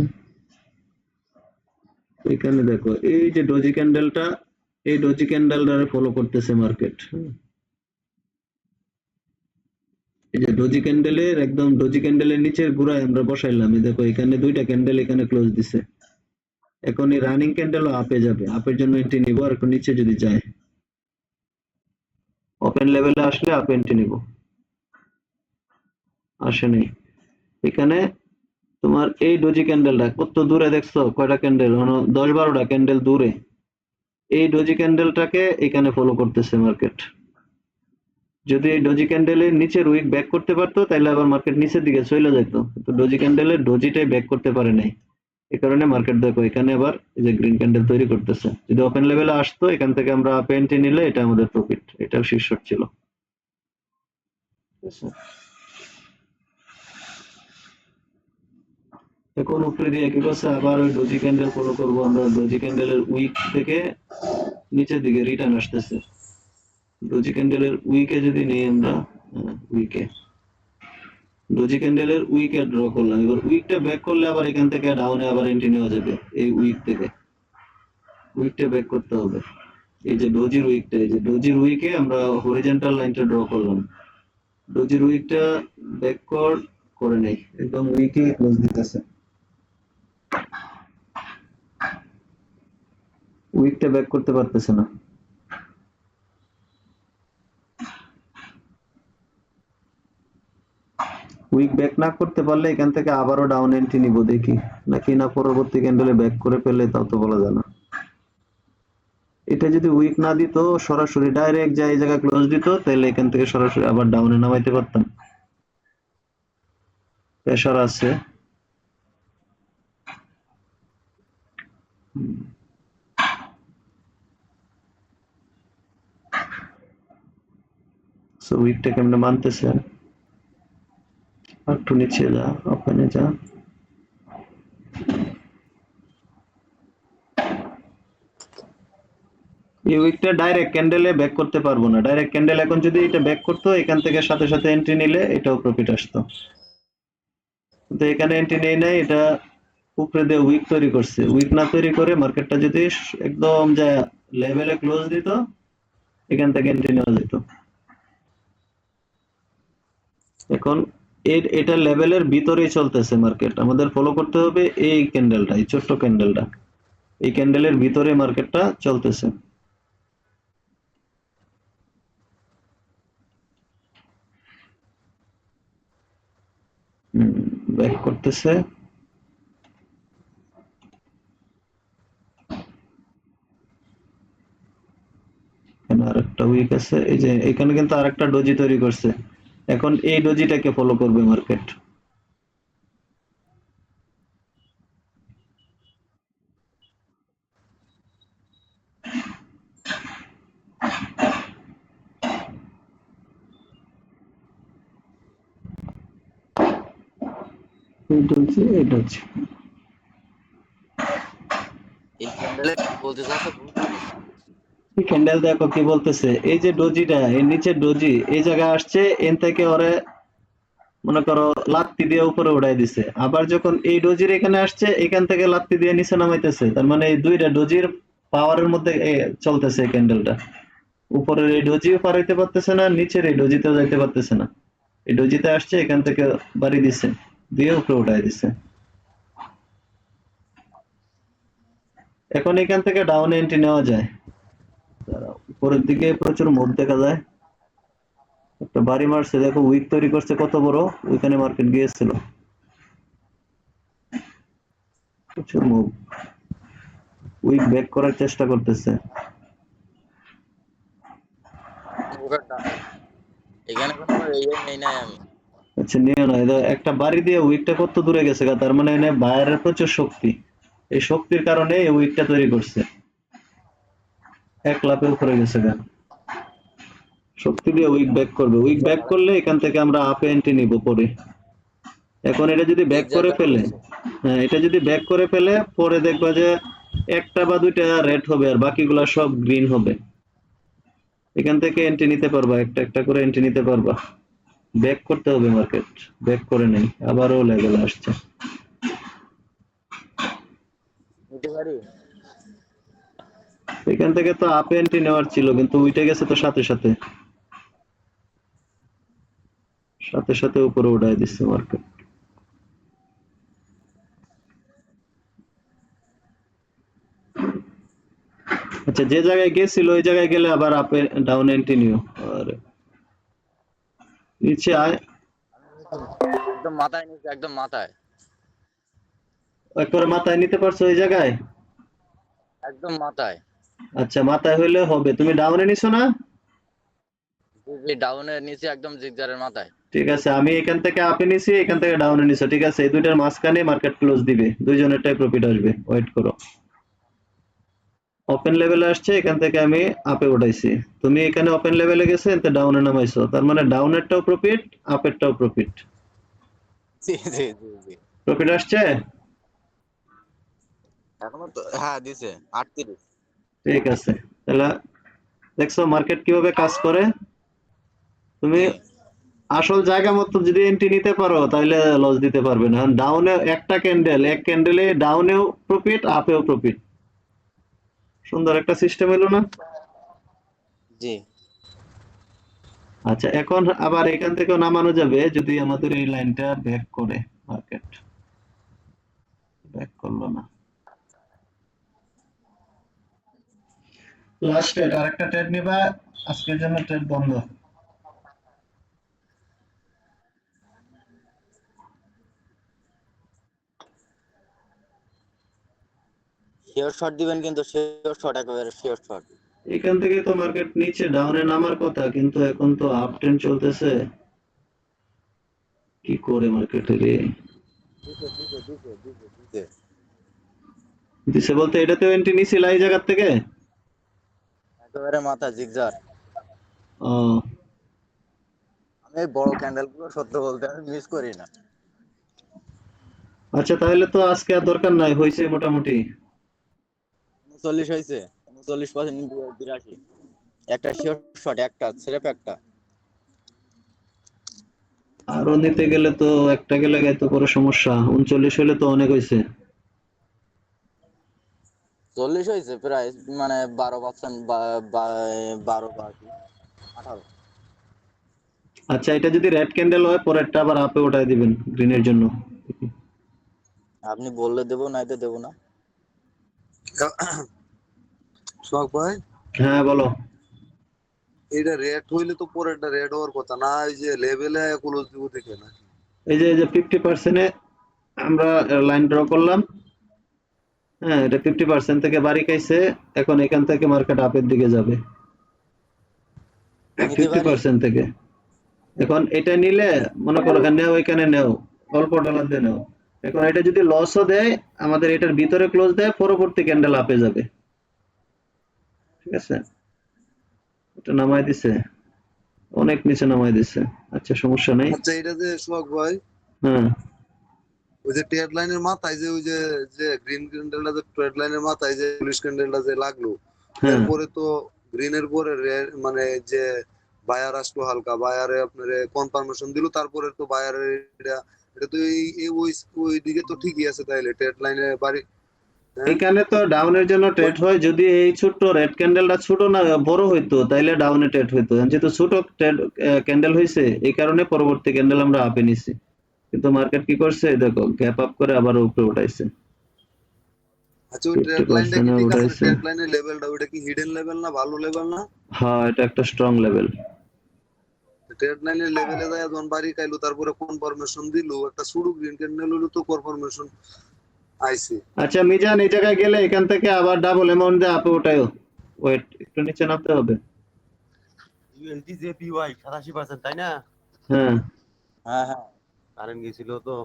এখানে দেখো এই যে ডোজি ক্যান্ডেলটা, এই ডোজি ক্যান্ডেলটারে ফলো করতেছে মার্কেট। এই যে ডোজি ক্যান্ডেলের একদম ডোজি ক্যান্ডেলের নিচের গোড়ায় আমরা বসাইলাম। এই দেখো এখানে দুইটা ক্যান্ডেল এখানে ক্লোজ দিছে। এখন এই রানিং ক্যান্ডেলও আপে যাবে, আপের জন্য এন্ট্রি নিব। আর একটু নিচে যদি যায়, ওপেন লেভেলে আসলে আপ এন্ট্রি নিব। আসেনি এখানে। তোমার এই ডোজি ক্যান্ডেলটা কত দূরে দেখছো? কয়টা ক্যান্ডেল? 10-12টা ক্যান্ডেল দূরে। এই ডোজি ক্যান্ডেলটাকে এখানে ফলো করতেছে মার্কেট। যদি এই ডোজি ক্যান্ডেলের নিচের উইক ব্যাক করতে পারতো তাহলে আবার মার্কেট নিচের দিকে চলে যেত, তো ডোজি ক্যান্ডেলের ডোজিটাই ব্যাক করতে পারে নাই। এই কারণে মার্কেট দেখো এখানে আবার এই যে গ্রিন ক্যান্ডেল তৈরি করতেছে। যদি ওপেন লেভেলে আসতো এখান থেকে আমরা আপ এন্ট্রি নিলে এটা আমাদের প্রফিট, এটাও শীর্ষ ছিল। এখন উপরে দিয়ে কি করছে, আবার ওই ডোজি ক্যান্ডেল ফলো করবো আমরা। ডোজি ক্যান্ডেলের উইক থেকে নিচের দিকে রিটার্ন আসতেছে। ডোজি ক্যান্ডেলের উইকে যদি নেই আমরা, উইকে ডোজি ক্যান্ডেলের উইকে ড্র করলাম, এবার উইকটা ব্যাক করলে আবার এখান থেকে ডাউনে আবার এন্ট্রি নেওয়া যাবে। এই উইক থেকে উইকটা ব্যাক করতে হবে। এই যে ডোজির উইকটা, এই যে ডোজির উইকে আমরা হরিজন্টাল লাইনটা ড্র করলাম। ডোজির উইকটা ব্যাকওয়ার্ড করে নেই, একদম উইকে ক্লোজ দিতেছে। উইকটা ব্যাক করতে পারতেছে না। উইক ব্যাক না করতে পারলে এখান থেকে আবারও ডাউন এন্ট্রি নিব, দেখি নাকি না পরবর্তী ক্যান্ডেলে ব্যাক করে ফেলে, তাও তো বলা যায় না। এটা যদি উইক না দিত, সরাসরি ডাইরেক্ট যায় এই জায়গায় ক্লোজ দিত, তাহলে এখান থেকে সরাসরি আবার ডাউনে নামাইতে পারতাম। প্রেসার আছে। সো উইকটা কেমনে মানতেছে, একটু নিচে যা, ওখানে যা। এই উইকটা ডাইরেক্ট ক্যান্ডেলে ব্যাক করতে পারবো না। ডাইরেক্ট ক্যান্ডেল এখন যদি এটা ব্যাক করতো, এখান থেকে সাথে সাথে এন্ট্রি নিলে এটাও প্রফিট আসতো, কিন্তু এখানে এন্ট্রি নেই নাই। এটা উপরে দিয়ে উইক তৈরি করছে। উইক না তৈরি করে মার্কেটটা যদি একদম যা লেভেলে ক্লোজ দিত, এখান থেকে এন্ট্রি নেওয়া যেত। এখন এটা লেভেলের ভিতরেই চলতেছে মার্কেট, আমাদের ফলো করতে হবে এই ক্যান্ডেলটা, এই ছোট্ট ক্যান্ডেলটা। এই ক্যান্ডেলের ভিতরে মার্কেটটা চলতেছে। ব্যাক করতেছে। এখানে আরেকটা উইক আছে, এই যে এখানে কিন্তু আরেকটা ডোজি তৈরি করছে। এখন এই ডোজিটাকে ফলো করবে মার্কেট। এই ডোজি, এই ডোজি। এই ক্যান্ডেলে বলতে চাচ্ছে এই ক্যান্ডেল দেখো কি বলতেছে, এই যে ডোজিটা, এর নিচে ডোজি এই জায়গায় আসছে, এন থেকে ওরে মনে করো লাত্তি দিয়ে উপরে উঠাই দিছে। আবার যখন এই ডোজির এখানে আসছে, এখান থেকে লাত্তি দিয়ে নিচে নামাইতেছে। তার মানে এই দুইটা ডোজির পাওয়ারের মধ্যে চলতেছে এই ক্যান্ডেলটা। উপরের এই ডোজিও পার হইতে পারতেছে না, নিচের এই ডোজিতেও যাইতে পারতেছে না। এই ডোজিতে আসছে, এখান থেকে বাড়ি দিছে, দিয়ে উপরে উঠাই দিছে। এখন এখান থেকে ডাউন এন্ট্রি নেওয়া যায়। উপরের দিকে প্রচুর মুভ দেখা যায়। একটা বাড়ি মারছে, দেখো উইক তৈরি করছে কত বড়, ওইখানে মার্কেট গিয়েছিল। প্রচুর মুভ, উইক ব্যাক করার চেষ্টা করতেছে। এখানে কোনো ইয়ে নেই নাই আমি। আচ্ছা নিয়ে না, একটা বাড়ি দিয়ে উইকটা কত দূরে গেছে গা, তার মানে এনে বায়ারের প্রচুর শক্তি। এই শক্তির কারণে এই উইকটা তৈরি করছে। এক লাফে উপরে গেছে গা, শক্তি দিয়ে উইক ব্যাক করবে। উইক ব্যাক করলে এখান থেকে আমরা আপে এন্ট্রি নিব পরে। এখন এটা যদি ব্যাক জিগজ্যাগ করে গান ফেলে, করছে। হ্যাঁ এটা যদি ব্যাক করে ফেলে, পরে দেখবা যে একটা বা দুইটা রেড হবে আর বাকিগুলা সব গ্রিন হবে। এখান থেকে এন্ট্রি নিতে পারবা, একটা একটা করে এন্ট্রি নিতে পারবা। ব্যাক করতে হবে মার্কেট, ব্যাক করে নেই, আবারও লেভেল আসছে। নিতে পারি। এখান থেকে তো আপ এন্ট্রি নেওয়ার ছিল, কিন্তু উইটে গেছে তো সাথে সাথে, সাথে সাথে উপরে উঠাই দিচ্ছে মার্কেট। আচ্ছা যে জায়গায় গেছিল ওই জায়গায় গেলে আবার আপে ডাউন এন্ট্রি নিও। আর নিচে আয়, একদম মাথায় নিচে, একদম মাথায়, একবারে মাথায় নিতে পারছো ওই জায়গায়। একদম মাথায়। আচ্ছা, মাথায় হইলে হবে। তুমি ডাউনে নিছো না? ডাউনের নিচে একদম জিগজারের মাথায়। ঠিক আছে, আমি এখান থেকে আপে নিছি, এখান থেকে ডাউনে নিছো, ঠিক আছে। এই দুইটার মাঝখানে মার্কেট ক্লোজ দিবে, দুইজনেরটাই প্রফিট আসবে। ওয়েট করো। ওপেন লেভেলে আসছে, এখান থেকে আমি আপে উঠাইছি। তুমি এখানে ওপেন লেভেলে গেছে, এতে ডাউনে নামাইছো, তার মানে ডাউনেরটাও প্রফিট, আপেরটাও প্রফিট। জি জি জি জি। প্রফিট আসছে? এখনো তো হ্যাঁ দিছে 38। ঠিক আছে, তাহলে দেখছো মার্কেট কিভাবে কাজ করে। তুমি জি আসল জায়গা মতো যদি এন্ট্রি নিতে পারো তাহলে লস দিতে পারবে না। ডাউনে একটা ক্যান্ডেল, এক ক্যান্ডেলে ডাউনেও প্রফিট, আপেও প্রফিট। সুন্দর একটা সিস্টেম এলো না? জি। আচ্ছা, এখন আবার এখান থেকেও নামানো যাবে যদি আমাদের এই লাইনটা ব্যাক করে। মার্কেট ব্যাক করলো না। লাস্ট ট্রেড, আরেকটা ট্রেড নিবা? আজকের জন্য ট্রেড বন্ধ। শিওর শট দিবেন কিন্তু, শিওর শট, একেবারে শিওর শট। এখান থেকে তো মার্কেট নিচে ডাউনে নামার কথা, কিন্তু এখন তো আপ ট্রেন্ড চলতেছে। কি করে মার্কেট রে? দিছে দিছে দিছে দিছে দিছে। দিছে বলতে এটাতেও এন্ট্রি নিছিল এই জায়গা থেকে? একেবারে মাথা জিগজার। ও আমি এই বড় ক্যান্ডেল গুলো সত্য বলতে আমি মিস করি না। আচ্ছা, তাহলে তো আজকে আর দরকার নাই, হয়েছে মোটামুটি। 39 হয়েছে, 39% 82। একটা শিওর শট, একটা স্রেফ একটা। আরো নিতে গেলে তো একটা গেলে তো বড় সমস্যা। 39 হলে তো অনেক হয়েছে। 40 হয়েছে প্রায়, মানে 12%, 12 বা কি 18। আচ্ছা, এটা যদি রেড ক্যান্ডেল হয় পরেরটা আবার আপে উঠাই দিবেন গ্রিনের জন্য। আপনি বললে দেবো, নাইতে দেবো না। শখ ভাই, হ্যাঁ বলো। এটা রেড হইলে তো পরেরটা রেড হওয়ার কথা না, এই যে লেভেলে ক্লোজ দিব দেখে না। এই যে 50% আমরা লাইন ড্র করলাম। হ্যাঁ, এটা 50% থেকে বাড়ি খাইছে। এখন এখান থেকে মার্কেট আপের দিকে যাবে নিতে পারি। 50% থেকে। এখন এটা নিলে মনে করো নেও, এখানে নেও, অল্প ডলার দিয়ে নেও। এখন এটা যদি লসও দেয়, আমাদের এটার ভিতরে ক্লোজ দেয়, পরবর্তী ক্যান্ডেল আপে যাবে। ঠিক আছে, এটা নামাই দিছে, অনেক নিচে নামাই দিছে। আচ্ছা, সমস্যা নেই। আচ্ছা, এটা যে শখ ভাই, হ্যাঁ ওই যে ট্রেড লাইনের মাথায় যে ওই যে যে গ্রিন ক্যান্ডেলটা, যে ট্রেড লাইনের মাথায় যে পুলিশ ক্যান্ডেলটা যে লাগলো, হ্যাঁ, এরপরে তো গ্রিনের পরে মানে যে বায়ার আসলো, হালকা বায়ারে আপনার কনফার্মেশন দিল, তারপরে তো বায়ারের এটা এটা তো ওই ওই দিকে তো ঠিকই আছে, তাইলে ট্রেড লাইনে বাড়ি। হ্যাঁ, এখানে তো ডাউনের জন্য ট্রেড হয় যদি এই ছোট্ট রেড ক্যান্ডেলটা ছোট না বড় হইতো, তাইলে ডাউনে ট্রেড হইতো। যেহেতু ছোট ক্যান্ডেল হয়েছে, এই কারণে পরবর্তী ক্যান্ডেল আমরা আপে নিছি। কিন্তু মার্কেট কি করছে দেখো, গ্যাপ আপ করে আবার উপরে উঠাইছে। আচ্ছা, ওই ফিফটি ট্রেড লাইনটা কি পার্সেন্ট ঠিক আছে? উঠাইছে। ট্রেড লাইনের লেভেলটা ওইটা কি হিডেন লেভেল না ভালো লেভেল না? হ্যাঁ, এটা একটা স্ট্রং লেভেল। ট্রেড লাইনের লেভেলে যায় যখন বাড়ি খাইলো, তারপরে কনফার্মেশন দিল, একটা শুরু গ্রিন ক্যান্ডেল হলো তো কনফার্মেশন আইছে। আচ্ছা মিজান, এই জায়গায় গেলে এখান থেকে আবার ডাবল অ্যামাউন্ট দিয়ে আপে উঠাইও। ওয়েট, একটু নিচে নামতে হবে। ইউএসডি জেপিওয়াই 87%, তাই না? হ্যাঁ, হ্যাঁ হ্যাঁ। কারেন্ট গেছিল তো।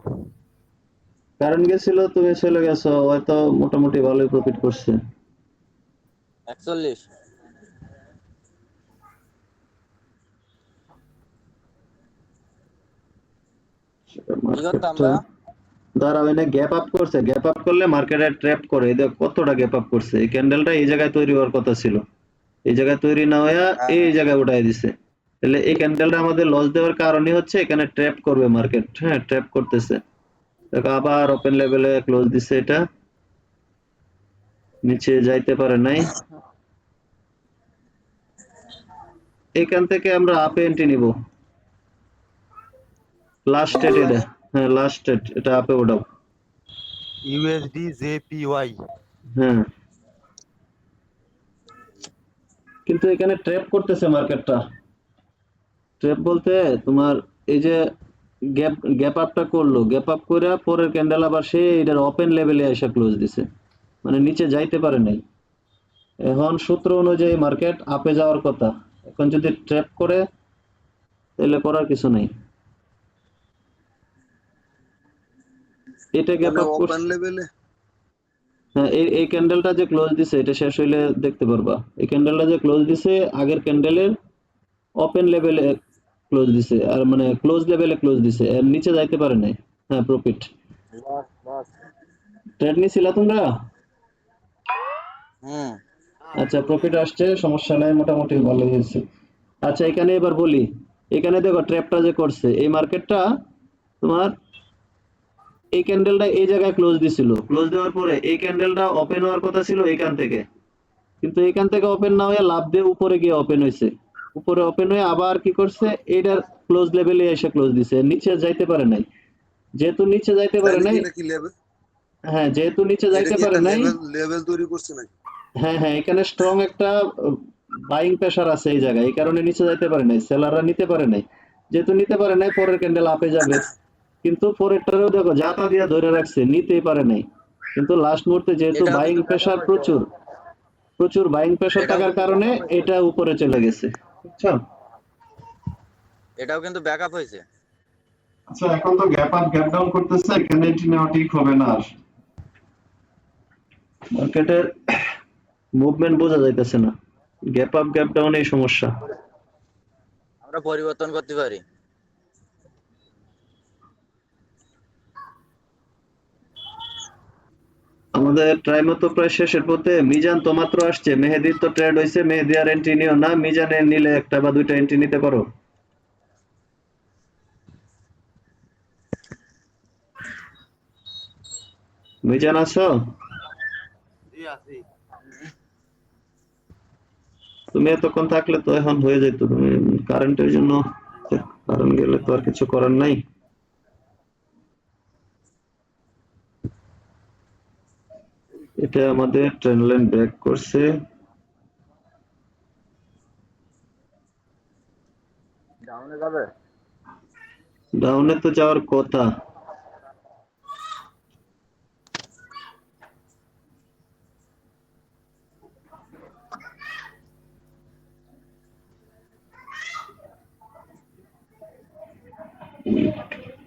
কারণ গেছিল, তুমি চলে গেছো, হয়তো মোটামুটি ভালোই প্রফিট করছে। 41। কি করতাম মার্কেটটা ভাইয়া? দাঁড়াও, এনে গ্যাপ আপ করছে। গ্যাপ আপ করলে মার্কেটে ট্র্যাপ করে। এই দেখো কতটা গ্যাপ আপ করছে। এই ক্যান্ডেলটা এই জায়গায় তৈরি হওয়ার কথা ছিল, এই জায়গায় তৈরি না হয়ে হ্যাঁ এই হ্যাঁ। জায়গায় উঠাই দিছে। তাহলে এই ক্যান্ডেলটা আমাদের লস দেওয়ার কারণই হচ্ছে এখানে ট্র্যাপ করবে মার্কেট। হ্যাঁ, ট্র্যাপ করতেছে। দেখো আবার ওপেন লেভেলে ক্লোজ দিছে, এটা নিচে যাইতে পারে নাই। এখান থেকে আমরা আপে এন্ট্রি নিব। লাস্ট নিতে স্টেট এটা। পারি। হ্যাঁ, লাস্ট স্টেট, এটা আপে উঠাও। USD JPY. হ্যাঁ, কিন্তু এখানে ট্র্যাপ করতেছে মার্কেটটা। ট্র্যাপ বলতে তোমার এই যে গ্যাপ গ্যাপ আপটা করলো, গ্যাপ আপ করে পরের ক্যান্ডেল আবার সে এটার ওপেন লেভেলে এসে ক্লোজ দিছে, মানে নিচে যাইতে পারে নাই। এখন সূত্র অনুযায়ী মার্কেট আপে যাওয়ার কথা, এখন যদি ট্র্যাপ করে তাহলে করার কিছু নাই। এটা গ্যাপ মানে আপ ওপেন করছে। লেভেলে হ্যাঁ, এই ক্যান্ডেলটা যে ক্লোজ দিছে এটা শেষ হইলে দেখতে পারবা। এই ক্যান্ডেলটা যে ক্লোজ দিছে আগের ক্যান্ডেলের ওপেন লেভেলে ক্লোজ দিছে, আর মানে ক্লোজ লেভেলে ক্লোজ দিছে, এর নিচে যাইতে পারে নাই। হ্যাঁ, প্রফিট। Loss loss. ট্রেড নিছিলা তোমরা? হুম। আচ্ছা, প্রফিট আসছে, সমস্যা নাই, মোটামুটি ভালো হয়েছে। আচ্ছা, এখানে এবার বলি, এখানে দেখো ট্র্যাপটা যে করছে এই মার্কেটটা তোমার, এই ক্যান্ডেলটা এই জায়গায় ক্লোজ দিছিল, ক্লোজ দেওয়ার পরে এই ক্যান্ডেলটা ওপেন হওয়ার কথা ছিল এইখান থেকে, কিন্তু এখান থেকে ওপেন না হয়ে লাভ দিয়ে উপরে গিয়ে ওপেন হয়েছে। উপরে ওপেন হয়ে আবার কি করছে, এইটার ক্লোজ লেভেলে এসে ক্লোজ দিছে, নিচে যাইতে পারে নাই। যেহেতু নিচে যাইতে পারে তাইলে কি নাই, এটা কি লেভেল? হ্যাঁ যেহেতু নিচে এটা যাইতে কি পারে একটা নাই, লেভেল লেভেল তৈরি করছে নাকি? হ্যাঁ হ্যাঁ, এখানে স্ট্রং একটা বাইং প্রেসার আছে এই জায়গায়, এই কারণে নিচে যাইতে পারে নাই, সেলাররা নিতে পারে নাই। যেহেতু নিতে পারে নাই, পরের ক্যান্ডেল আপে যাবে, কিন্তু পরেরটারেও দেখো জাতা দিয়া ধরে রাখছে, নিতেই পারে নাই। কিন্তু লাস্ট মুহূর্তে যেহেতু এটাও বাইং কিন্তু ব্যাকআপ প্রেসার হয়েছে। প্রচুর, প্রচুর বাইং প্রেসার এটাও থাকার কিন্তু কারণে ব্যাকআপ হয়েছে। এটা উপরে চলে গেছে, বুঝছো? এটাও কিন্তু ব্যাকআপ হয়েছে। আচ্ছা, এখন তো গ্যাপ আপ গ্যাপ ডাউন করতেছে, এখানে এন্ট্রি নেওয়া ঠিক হবে না আর। মার্কেটের মুভমেন্ট বোঝা যাইতেছে না, গ্যাপ আপ গ্যাপ ডাউন এই সমস্যা। আমরা পরিবর্তন করতে পারি। আমাদের ট্রাই মতো প্রায় শেষের পথে। মিজান তো মাত্র আসছে, মেহেদির তো ট্রেড হয়েছে, মেহেদি আর এন্ট্রি নিও না, মিজানের নিলে একটা বা দুইটা এন্ট্রি নিতে পারো। মিজান আছো? জি আছি। তুমি এতক্ষণ থাকলে তো এখন হয়ে যেত, তুমি কারেন্টের জন্য, কারেন্ট গেলে তো আর কিছু করার নাই। এটা আমাদের ট্রেন লাইন ব্রেক করছে, ডাউনে যাবে। ডাউনে তো যাওয়ার কথা।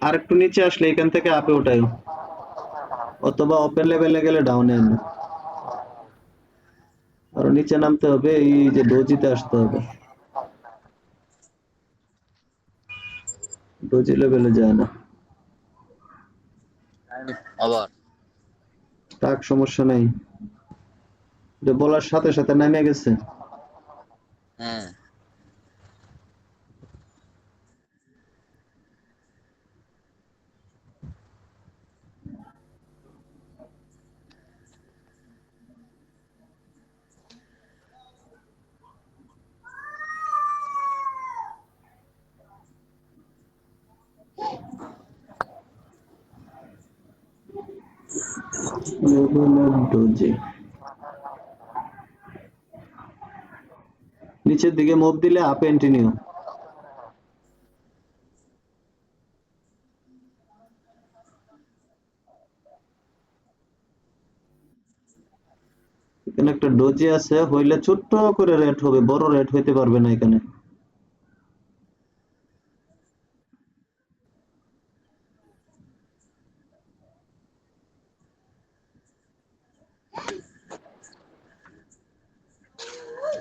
আর একটু নিচে আসলে এখান থেকে আপে ওঠায়, অথবা ওপেন লেভেলে গেলে ডাউনে আনো, আর নিচে নামতে হবে, এই যে ডোজিতে আসতে হবে, ডোজি লেভেলে যায় না। আবার তাক সমস্যা নাই, যে বলার সাথে সাথে নামে গেছে। হুম। ডোজি নিচের দিকে মুভ দিলে আপ এন্ট্রি নিও। এখানে একটা ডোজি আছে, হইলে ছোট্ট করে রেট হবে, বড় রেট হইতে পারবে না এখানে।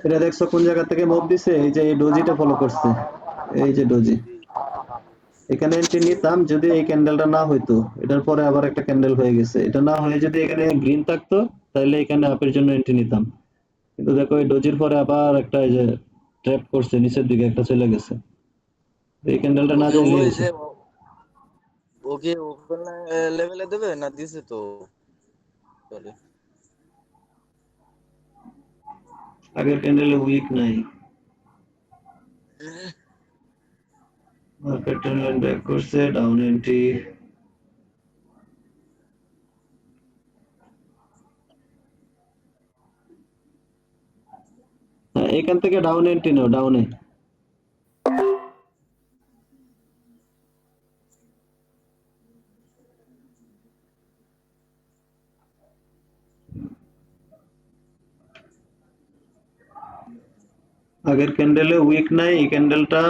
এটা দেখছো কোন জায়গা থেকে মুভ দিছে, এই যে এই ডোজিটা ফলো করছে, এই যে ডোজি, এখানে এন্ট্রি নিতাম যদি এই ক্যান্ডেলটা না হইতো, এটার পরে আবার একটা ক্যান্ডেল হয়ে গেছে, এটা না হয়ে যদি এখানে গ্রিন থাকতো তাহলে এখানে আপের জন্য এন্ট্রি নিতাম। কিন্তু দেখো এই ডোজির পরে আবার একটা এই যে ট্র্যাপ করছে, নিচের দিকে একটা চলে গেছে, এই ক্যান্ডেলটা না ওকে যাইলে ওই হয়েছে। যে ওকে ওপেন লেভেলে দেবে না দিছে তো। সরি। আগের ক্যান্ডেলে উইক নাই, মার্কেট ট্রেন্ড লাইন ব্রেক করছে, ডাউন এন্ট্রি। এখান থেকে ডাউন এন্ট্রি নাও, ডাউনে। আগের ক্যান্ডেলে উইক নাই, এই ক্যান্ডেলটা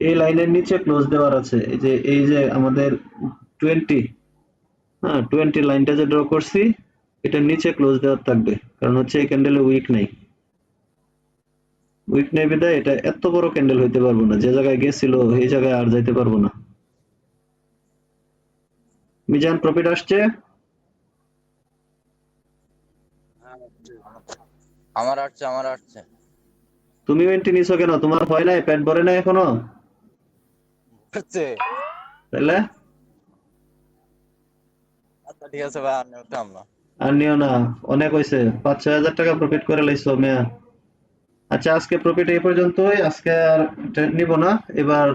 এই লাইনের নিচে ক্লোজ দেওয়ার আছে। এই যে আমাদের 20, হ্যাঁ 20 লাইনটা যে ড্র করছি এটার নিচে ক্লোজ দেওয়ার থাকবে, কারণ হচ্ছে এই ক্যান্ডেলে উইক নাই। উইক নেই বিধায় এটা এত বড় ক্যান্ডেল হইতে পারবো না, যে জায়গায় গেছিল এই জায়গায় আর যাইতে পারবো না। মিজান প্রফিট আসছে? হ্যাঁ, আসছে। আমার আসছে। তুমি এন্ট্রি নিছো কেন? তোমার হয় নাই, পেট ভরে নাই এখনো? হচ্ছে। তাহলে আচ্ছা ঠিক আছে ভাই, আমি উঠলাম না। আর নিও না, অনেক হয়েছে, 5-6 হাজার টাকা প্রফিট করে লাইছো মেয়া। আচ্ছা আজকে প্রফিট এই পর্যন্তই, আজকে আর ট্রেড নিব না এবার।